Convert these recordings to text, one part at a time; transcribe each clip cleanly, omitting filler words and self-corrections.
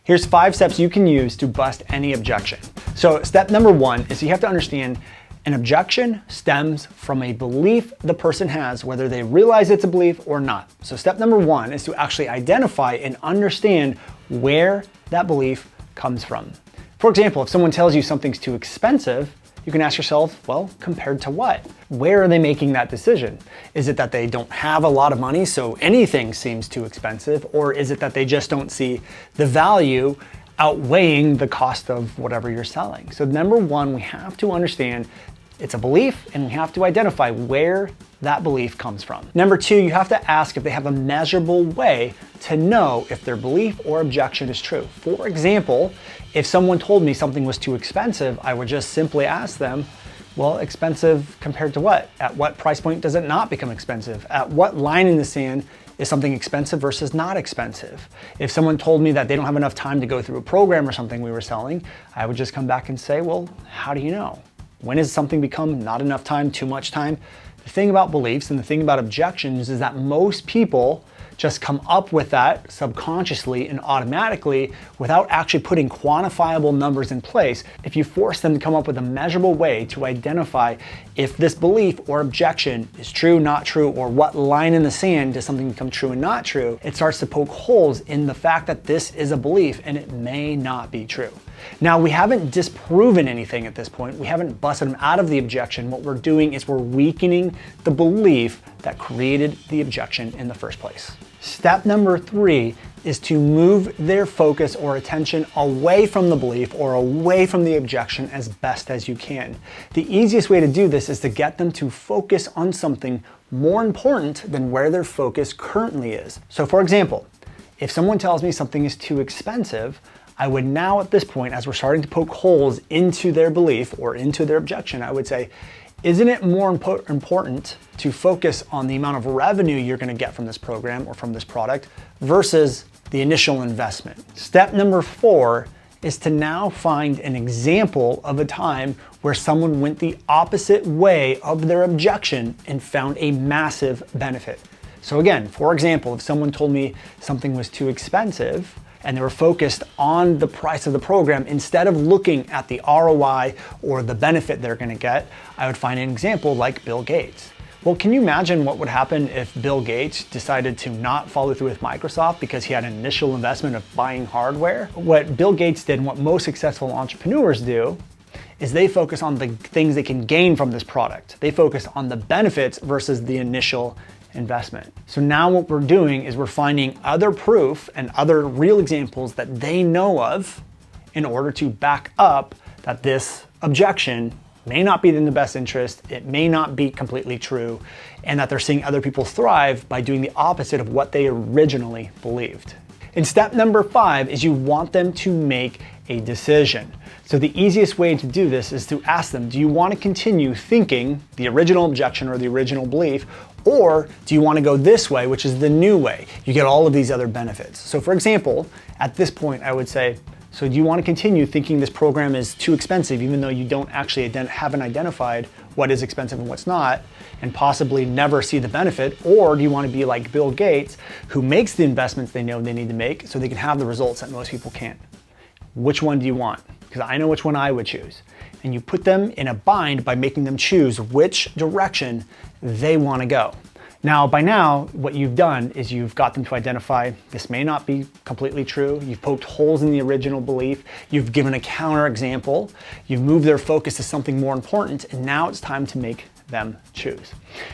Here's 5 steps you can use to bust any objection. So step number 1 is you have to understand an objection stems from a belief the person has, whether they realize it's a belief or not. So step number 1 is to actually identify and understand where that belief comes from. For example, if someone tells you something's too expensive, you can ask yourself, well, compared to what? Where are they making that decision? Is it that they don't have a lot of money, so anything seems too expensive? Or is it that they just don't see the value outweighing the cost of whatever you're selling? So number 1, we have to understand it's a belief, and we have to identify where that belief comes from. Number 2, you have to ask if they have a measurable way to know if their belief or objection is true. For example, if someone told me something was too expensive, I would just simply ask them, well, expensive compared to what? At what price point does it not become expensive? At what line in the sand is something expensive versus not expensive? If someone told me that they don't have enough time to go through a program or something we were selling, I would just come back and say, well, how do you know? When does something become not enough time, too much time? The thing about beliefs and the thing about objections is that most people just come up with that subconsciously and automatically without actually putting quantifiable numbers in place. If you force them to come up with a measurable way to identify if this belief or objection is true, not true, or what line in the sand does something become true and not true, it starts to poke holes in the fact that this is a belief and it may not be true. Now, we haven't disproven anything at this point. We haven't busted them out of the objection. What we're doing is we're weakening the belief that created the objection in the first place. Step number 3 is to move their focus or attention away from the belief or away from the objection as best as you can. The easiest way to do this is to get them to focus on something more important than where their focus currently is. So for example, if someone tells me something is too expensive, I would now at this point, as we're starting to poke holes into their belief or into their objection, I would say, isn't it more important to focus on the amount of revenue you're going to get from this program or from this product versus the initial investment? Step number 4 is to now find an example of a time where someone went the opposite way of their objection and found a massive benefit. So again, for example, if someone told me something was too expensive, and they were focused on the price of the program instead of looking at the ROI or the benefit they're going to get, I would find an example like Bill Gates. Well, can you imagine what would happen if Bill Gates decided to not follow through with Microsoft because he had an initial investment of buying hardware? What Bill Gates did and what most successful entrepreneurs do is they focus on the things they can gain from this product. They focus on the benefits versus the initial investment. So now what we're doing is we're finding other proof and other real examples that they know of in order to back up that this objection may not be in the best interest, it may not be completely true, and that they're seeing other people thrive by doing the opposite of what they originally believed. And step number 5 is you want them to make a decision. So the easiest way to do this is to ask them, do you want to continue thinking the original objection or the original belief, or do you want to go this way, which is the new way? You get all of these other benefits. So for example, at this point, I would say, so do you want to continue thinking this program is too expensive, even though you don't actually haven't identified what is expensive and what's not, and possibly never see the benefit? Or do you want to be like Bill Gates, who makes the investments they know they need to make so they can have the results that most people can't? Which one do you want? Because I know which one I would choose. And you put them in a bind by making them choose which direction they want to go. Now, by now, what you've done is you've got them to identify this may not be completely true. You've poked holes in the original belief. You've given a counter example. You've moved their focus to something more important, and now it's time to make them choose.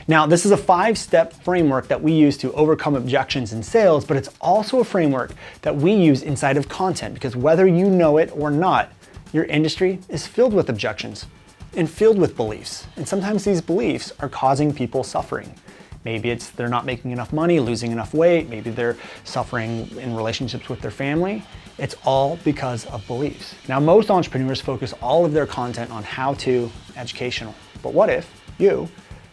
Now, this is a 5-step framework that we use to overcome objections in sales, but it's also a framework that we use inside of content, because whether you know it or not, your industry is filled with objections and filled with beliefs. And sometimes these beliefs are causing people suffering. Maybe it's they're not making enough money, losing enough weight. Maybe they're suffering in relationships with their family. It's all because of beliefs. Now, most entrepreneurs focus all of their content on how-to, educational. But what if you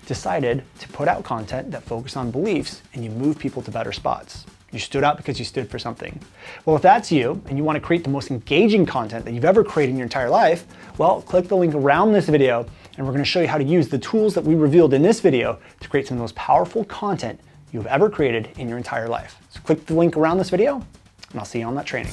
decided to put out content that focused on beliefs and you move people to better spots? You stood out because you stood for something. Well, if that's you and you want to create the most engaging content that you've ever created in your entire life, well, click the link around this video and we're going to show you how to use the tools that we revealed in this video to create some of the most powerful content you've ever created in your entire life. So click the link around this video and I'll see you on that training.